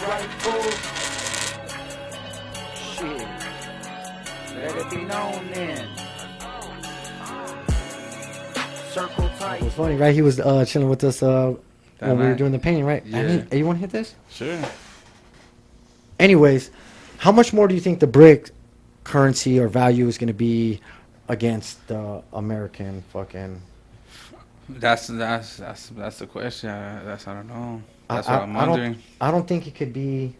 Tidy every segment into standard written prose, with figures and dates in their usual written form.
right, fool? Shit. Let it be known then. Circle tight. It was funny, right? He was chilling with us when we were doing the painting, right? Yeah. I mean, you want to hit this? Sure. Anyways, how much more do you think the brick currency or value is going to be against the American fucking? That's the question. I don't know. That's what I'm wondering. I don't think it could be.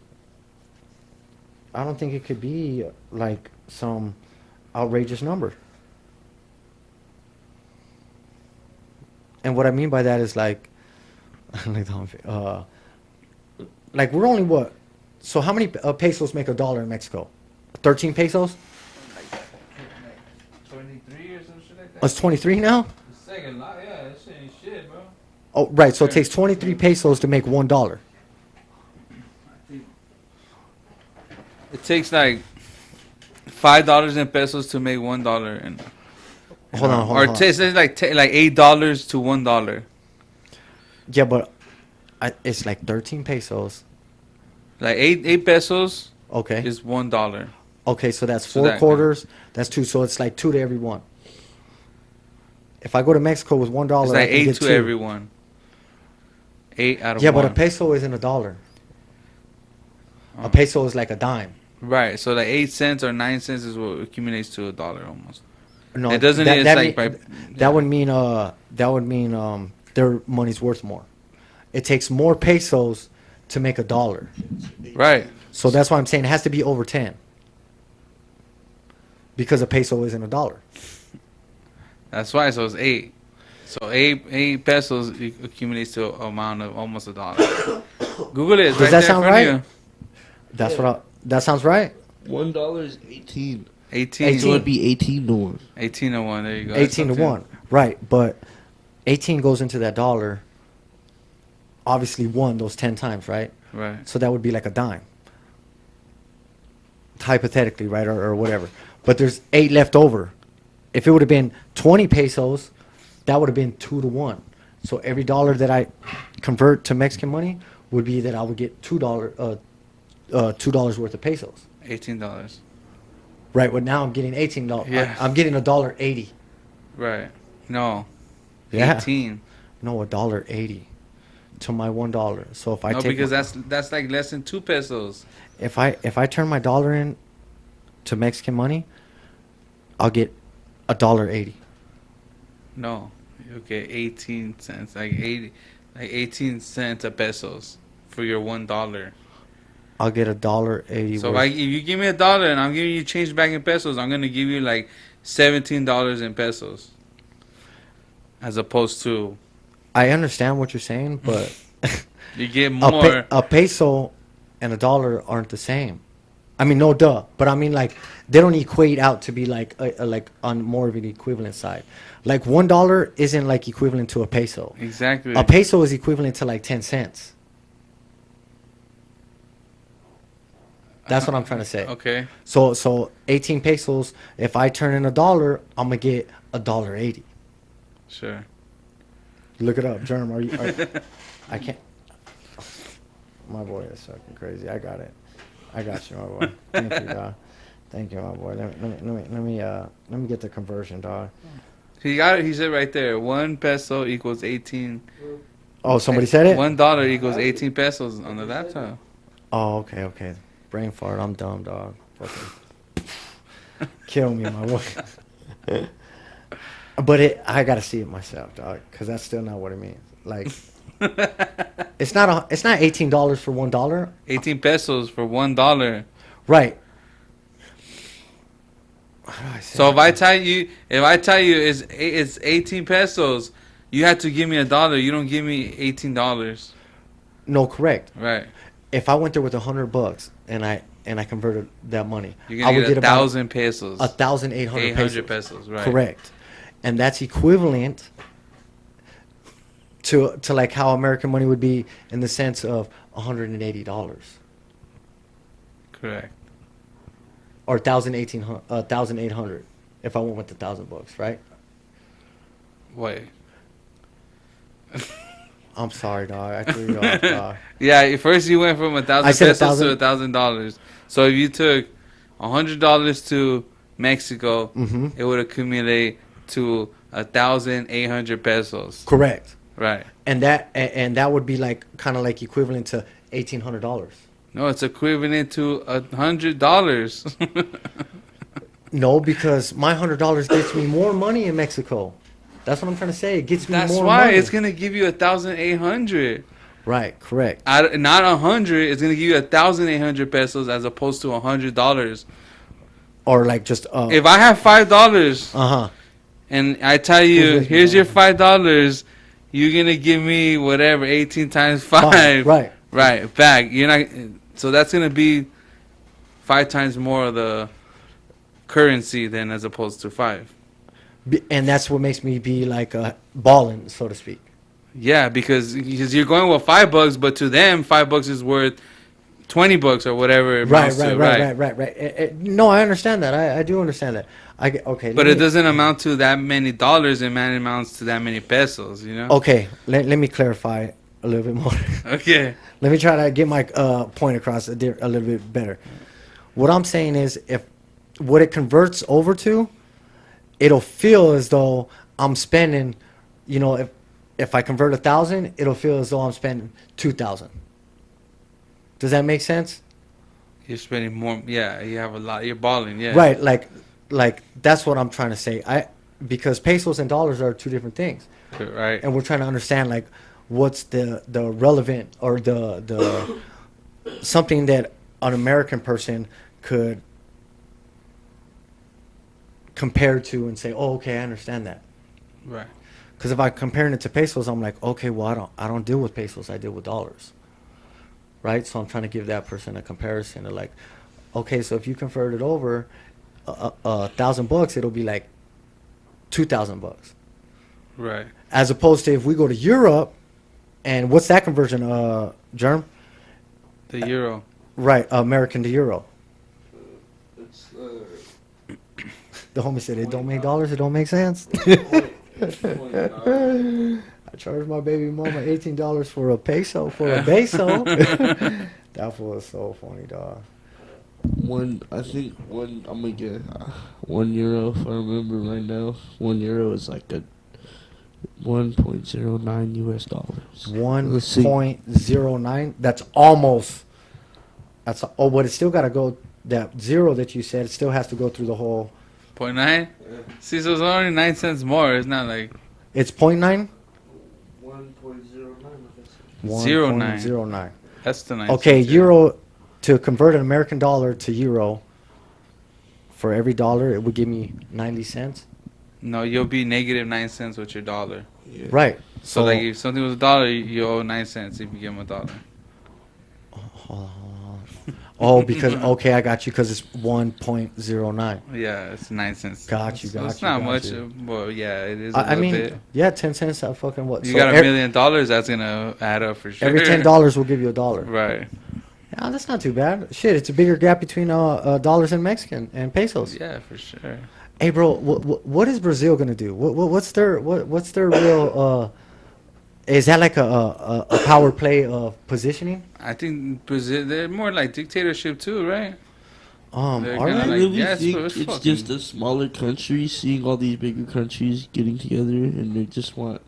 I don't think it could be like some outrageous number. And what I mean by that is like like we're only what? So how many pesos make $1 in Mexico? 13 pesos? 23 or some shit like that. Oh, it's 23 now? The second lot, yeah, that shit ain't shit, bro. Oh, right. So it takes 23 pesos to make $1. It takes like $5 in pesos to make $1 in. Hold on. Or it's like $8 to $1. Yeah, but it's like 13 pesos. Like eight pesos Okay. is $1. Okay, so that's So four that- quarters. That's two. So it's like 2 to every one. If I go to Mexico with $1, It's I like can 8 get to 2. everyone. 8 out of Yeah, 1. but a peso isn't $1. Oh. A peso is like a dime. Right, so like 8 cents or 9 cents is what accumulates to $1 almost. No, It doesn't. That, It's that, like mean, that would mean their money's worth more. It takes more pesos to make $1. right. So that's why I'm saying it has to be over 10. Because a peso isn't $1. That's why. So it's 8. So 8 pesos accumulates to an amount of almost $1. Google it. It's Does right that there in sound front of right? you. That sounds right. $1 is 18. 18. So it'd be 18 to 1. 18 to 1. There you go. 18 to 1. Right, but 18 goes into that dollar. Obviously won those 10 times, right? Right. So that would be like a dime. Hypothetically, right? Or whatever. But there's 8 left over. If it would have been 20 pesos, that would have been 2 to 1. So every dollar that I convert to Mexican money would be that I would get $2 worth of pesos. $18. Right, but now I'm getting $18. Yeah. I'm getting $1.80. Right. No. Yeah. 18. No, $1.80 to my $1. So if I No, take because that's like less than 2 pesos. if I turn my dollar in to Mexican money, I'll get $1.80. No. You get 18 cents. Like 18 cents of pesos for your $1. I'll get $1.80. So if you give me $1 and I'm giving you change back in pesos, I'm gonna give you like $17 in pesos, as opposed to I understand what you're saying, but you get more. a peso and $1 aren't the same. I mean, no duh, but I mean like they don't equate out to be like like on more of an equivalent side. Like $1 isn't like equivalent to a peso. Exactly. A peso is equivalent to like 10 cents. That's what I'm trying to say. Okay. So 18 pesos. If I turn in $1, I'm gonna get $1.80. Sure. Look it up, Germ. I can't. My boy is fucking crazy. I got it. I got you, my boy. Thank you, dog. Thank you, my boy. Let me get the conversion, dog. He got it. He said right there, 1 peso equals 18. Oh, somebody said it. $1 equals 18 pesos on the laptop. Oh, okay. Brain fart. I'm dumb, dog. Fucking kill me, my boy. But I gotta see it myself, dog, because that's still not what it means. Like, it's not $18 for $1. 18 pesos for $1. Right. How do I say So that? if I tell you it's 18 pesos, you have to give me $1. You don't give me $18. No, correct. Right. If I went there with $100 and I converted that money, You're I gonna would get get about 1,000 pesos. 1,800 800 pesos. pesos. Right. Correct. And that's equivalent to like how American money would be in the sense of $180 Correct. or 1,800 if I went with $1,000 bucks, right? Wait. I'm sorry, dog. I threw you off, dog. Yeah, first you went from I 1,000 said pesos to 1,000. $1,000. So if you took $100 to Mexico, Mm-hmm. it would accumulate to 1,800 pesos. Correct. Right. And that would be like kind of like equivalent to $1,800. No, it's equivalent to $100. No, because my $100 gets me more money in Mexico. That's what I'm trying to say. It gets me That's more why money. it's gonna give you 1,800. Right. Correct. Not 100. It's gonna give you 1,800 pesos as opposed to $100. Or like just If I have $5 uh-huh. and I tell Who's you, with me, here's your dog? $5, you're gonna give me whatever 18 times 5. Right. Right, back. You're not. So that's gonna be 5 times more of the currency than as opposed to 5. And that's what makes me be like balling, so to speak. Yeah, because you're going with $5, but to them $5 is worth $20 or whatever it Right. amounts to, right? No, I understand that. I do understand that. Okay. But it doesn't amount to that many dollars. It amounts to that many pesos. You know. Okay. Let me clarify a little bit more. Okay. Let me try to get my point across a little bit better. What I'm saying is, if what it converts over to, it'll feel as though I'm spending, if I convert 1,000, it'll feel as though I'm spending 2,000. Does that make sense? You're spending more. Yeah, you have a lot. You're balling. Yeah. Right. Like that's what I'm trying to say. Because pesos and dollars are two different things, Right. and we're trying to understand like what's the relevant or the something that an American person could compare to and say, oh, okay, I understand that. Right. Because if I'm comparing it to pesos, I'm like, okay, well, I don't deal with pesos. I deal with dollars. Right? So I'm trying to give that person a comparison of like, okay, so if you convert it over $1,000, it'll be like $2,000. Right. As opposed to if we go to Europe, and what's that conversion, Germ? The euro. Right, American to euro. It's The homie said it don't make dollars, it don't make sense. I charged my baby mama $18 for a peso, for a peso. That fool was so funny, dog. I'm gonna get €1 if I remember right now. €1 is like a 1.09 US dollars. 1.09. That's almost. But it still got to go. That zero that you said, it still has to go through the whole. 0.9. See, so it's only 9 cents more. It's not like It's 0.9. 1.09. 09. 1.09. That's the 9 Okay, cents. euro. To convert an American dollar to euro, for every dollar, it would give me 90 cents. No, you'll be negative 9 cents with your dollar. Yeah. Right. So like if something was $1, you owe 9 cents if you give them $1. Oh, because okay, I got you. Because it's 1.09. Yeah, it's 9 cents. Got you, So got it's you, not got much, you. but yeah, it is a I little mean, bit. yeah, 10 cents. I fucking what? You So got $1 million, that's gonna add up for sure. every $10 will give you $1. Right. Yeah, that's not too bad. Shit, it's a bigger gap between dollars and Mexican and pesos. Yeah, for sure. Hey, bro, what is Brazil gonna do? What's their real? Is that like a power play of positioning? I think Brazil, they're more like dictatorship too, right? They're Are kinda they? I like, really yeah, think it's it's fucking- just a smaller country seeing all these bigger countries getting together, and they just want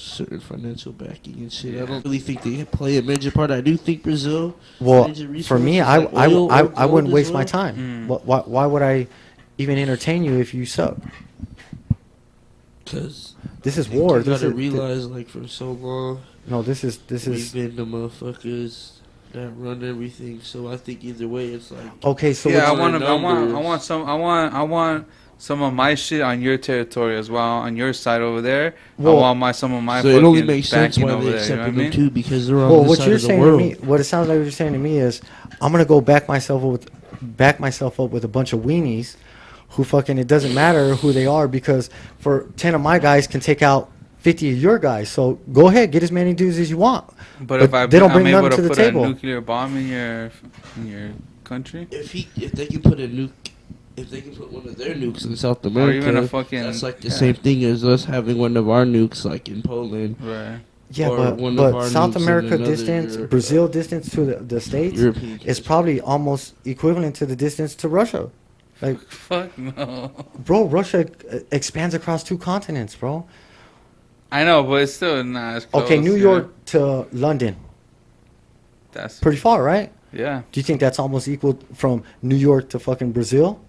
certain financial backing and shit. I don't really think they play a major part. I do think Brazil. Well, major for me, resources I like oil or I wouldn't gold as waste my well. time. Mm. Why would I even entertain you if you suck? Because This is you war. gotta This is realize, like, for so long, no. This is we've been the motherfuckers that run everything. So I think either way, it's like okay. So yeah, I what's- want some of my shit on your territory as well, on your side over there. Well, I want some of my so it only fucking makes sense backing why over they there. You know accepted what I them mean? too, because they're on well, this what side you're of the saying to world. me, what it sounds like you're saying to me is, I'm gonna go back myself up with a bunch of weenies, who fucking it doesn't matter who they are because for 10 of my guys can take out 50 of your guys. So go ahead, get as many dudes as you want. But But if they don't I'm bring able nothing to to the put table. a nuclear bomb in your country, If they can put a nuke, if they can put one of their nukes in South or America, even a fucking that's like the yeah. same thing as us having one of our nukes, like in Poland. Right. Yeah, Or one of but our South nukes in America another distance, Europe, Brazil distance to the states European is probably almost equivalent to the distance to Russia. Like, Fuck no. bro, Russia expands across 2 continents, bro. I know, but it's still not as close. Okay, New you know? York to London, That's pretty far, right? yeah. Do you think that's almost equal from New York to fucking Brazil?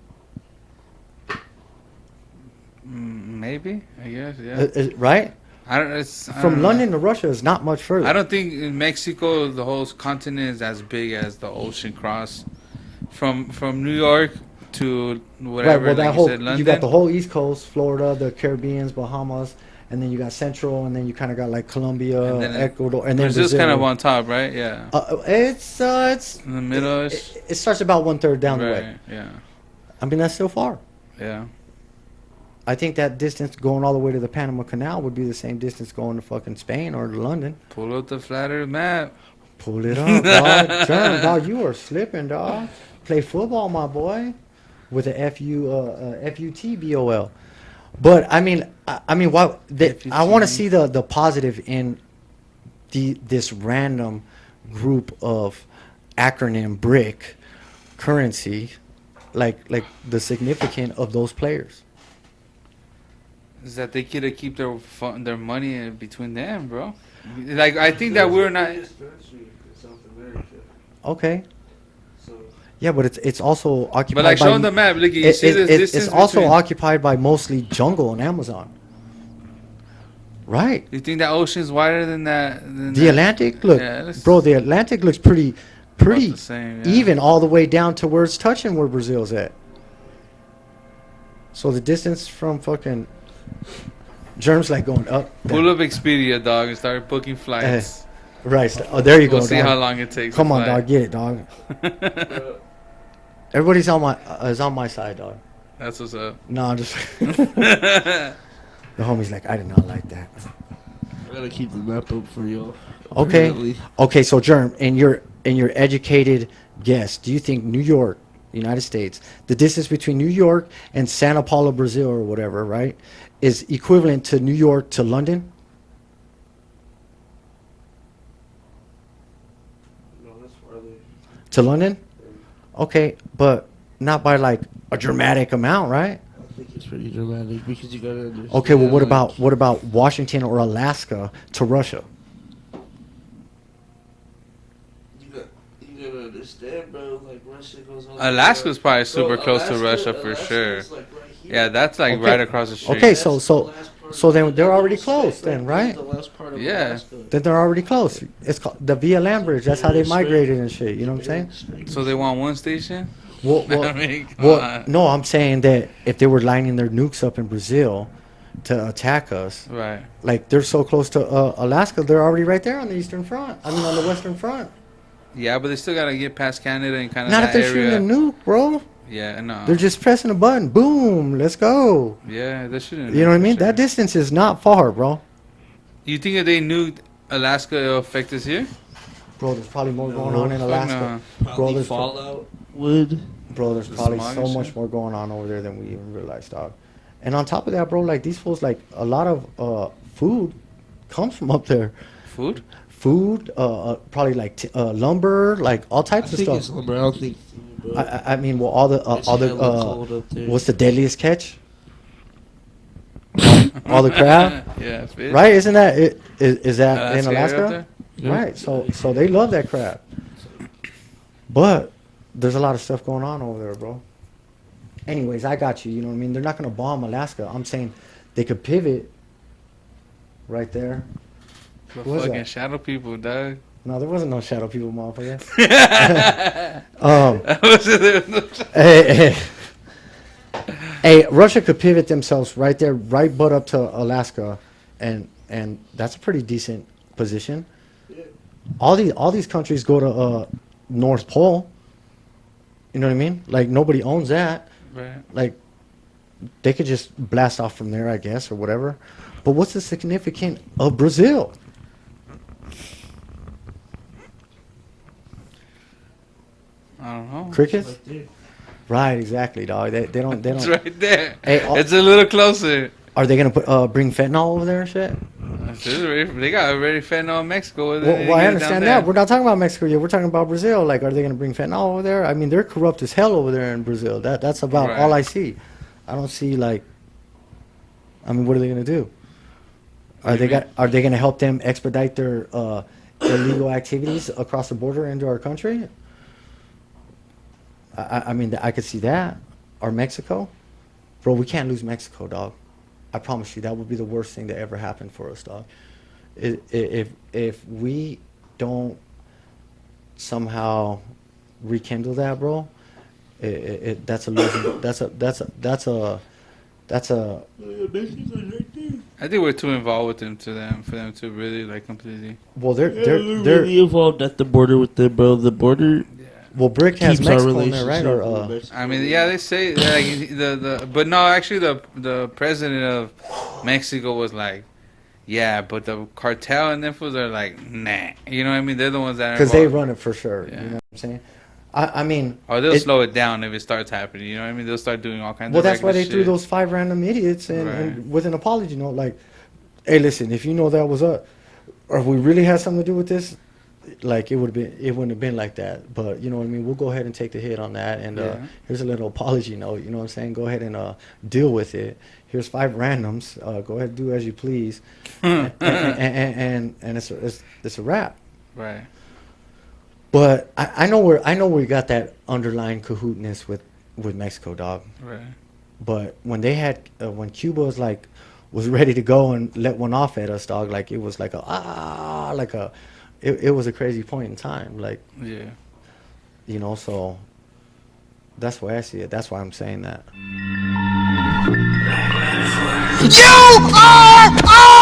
Maybe, I guess, yeah. Right? I don't. It's I From don't know. London to Russia is not much further. I don't think in Mexico the whole continent is as big as the ocean cross. From New York to whatever, Right. Well, like that you whole said, London. you got the whole East Coast, Florida, the Caribbeans, Bahamas, and then you got Central, and then you kind of got like Colombia, And then Ecuador, and then Brazil's Brazil. kind of on top, right? Yeah. It's In the middle. it starts about 1/3 down the way. Yeah. I mean, that's still far. Yeah. I think that distance going all the way to the Panama Canal would be the same distance going to fucking Spain or to London. Pull up the flat Earth map. Pull it up, dog. Germ, dog, you are slipping, dog. Play football, my boy, with a FUTBOL. But I mean, why? I want to see the positive in this random group of acronym brick currency, like the significant of those players. Is that they get to keep their money in between them, bro? Like I think that we're not. Okay. Yeah, but it's also occupied. But like by, showing the map, look, you see the distance. it's also between- occupied by mostly jungle and Amazon. Right. You think that ocean's wider than that? The Atlantic, look, Yeah, it's bro. The Atlantic looks pretty about the same, yeah. even all the way down to where it's touching where Brazil's at. So the distance from fucking germs like going up. Pull up Expedia, dog, and start booking flights. Right. Oh, there you We'll go. see dog. how long it takes. Come to on, fly. dog. Get it, dog. Everybody's on my is on my side, dog. That's what's up. No, I'm just the homie's like, I did not like that. I gotta keep the map up for y'all. Okay. Apparently. Okay, so Germ, in your educated guess, do you think New York, United States, the distance between New York and São Paulo, Brazil, or whatever, right, is equivalent to New York to London? No, that's farther. To London? Okay, but not by like a dramatic amount, right? I think it's pretty dramatic because you gotta understand. Okay, well, like, what about Washington or Alaska to Russia? You gotta understand, bro. Like Russia goes on. Alaska's probably super close to Russia for sure. Like right here. Yeah, that's like Okay. right across the street. Okay, That's so- the so- last part of so then the they're already state, close then, this is right? the last part of Yeah. Alaska. Then they're already close. It's called the Via Land Bridge. That's how they migrated and shit. You know what I'm saying? So they want one station? Well, I mean, come well, on. no, I'm saying that if they were lining their nukes up in Brazil to attack us, Right. like they're so close to Alaska, they're already right there on the eastern front. I mean, on the western front. Yeah, but they still gotta get past Canada and kind of Not that if they're area. shooting a nuke, bro. Yeah, no. They're just pressing a button. Boom, let's go. Yeah, they shouldn't. You know what I mean? Sure. That distance is not far, bro. You think if they nuked Alaska, it'll affect us here? Bro, there's probably more No, going on in Fuck Alaska. no. Probably there's- Fallout would. Bro, there's The probably smog so and much shit? more going on over there than we even realize, dog. And on top of that, bro, like these fools, like a lot of food comes from up there. Food? Food, probably like lumber, like all I types of think stuff. it's lumber. I don't think food, bro. I mean, well, all the It's hella cold up there. what's the deadliest catch? all the crab, Yeah, fish. right? Isn't that it? Is that in area up Alaska? there? Yeah. Right. So they love that crab. But there's a lot of stuff going on over there, bro. Anyways, I got you. You know what I mean? They're not gonna bomb Alaska. I'm saying they could pivot right there. The Who was fucking that? shadow people, dog. No, there wasn't no shadow people, motherfucker. Hey, hey, Russia could pivot themselves right there, right butt up to Alaska, and that's a pretty decent position. All these countries go to North Pole. You know what I mean? Like nobody owns that. Right. Like they could just blast off from there, I guess, or whatever. But what's the significance of Brazil? I don't know. Crickets? Right there. Right, exactly, dog. They don't. It's right there. Hey, It's a little closer. are they gonna put bring fentanyl over there and shit? They got already fentanyl in Mexico. Well, I understand that. We're not talking about Mexico yet. We're talking about Brazil. Like, are they going to bring fentanyl over there? I mean, they're corrupt as hell over there in Brazil. That's about Right. all I see. I don't see like. I mean, what are they going to do? Are they going to help them expedite their illegal activities across the border into our country? I mean, I could see that. Or Mexico, bro. We can't lose Mexico, dog. I promise you, that would be the worst thing that ever happened for us, dog. If we don't somehow rekindle that, bro, that's a losing. That's a. I think we're too involved with them for them to really like completely. Well, They're they're really involved at the border with them, bro. The border well, Brick has keeps our Mexico in there, relationship. right? Or with Mexico. I mean, yeah, they say like but no, actually the president of Mexico was like, yeah, but the cartel and them fools are like, nah, you know what I mean? They're the ones that are because they involved. run it for sure. Yeah. You know what I'm saying? I mean, Or they'll it- slow it down if it starts happening. You know what I mean? They'll start doing all kinds well, of. that's why they reckless threw shit. those 5 random idiots and Right. with an apology note, like, hey, listen, if you know that was us, or if we really had something to do with this, like it wouldn't have been like that. But you know what I mean? We'll go ahead and take the hit on that. And Yeah. here's a little apology note. You know what I'm saying? Go ahead and deal with it. Here's 5 randoms. Go ahead and do as you please. and it's a wrap. Right. But I know we got that underlying cahootness with Mexico, dog. Right. But when they had when Cuba was ready to go and let one off at us, dog, like it was like it was a crazy point in time, like, Yeah. you know. So that's why I see it. That's why I'm saying that. You are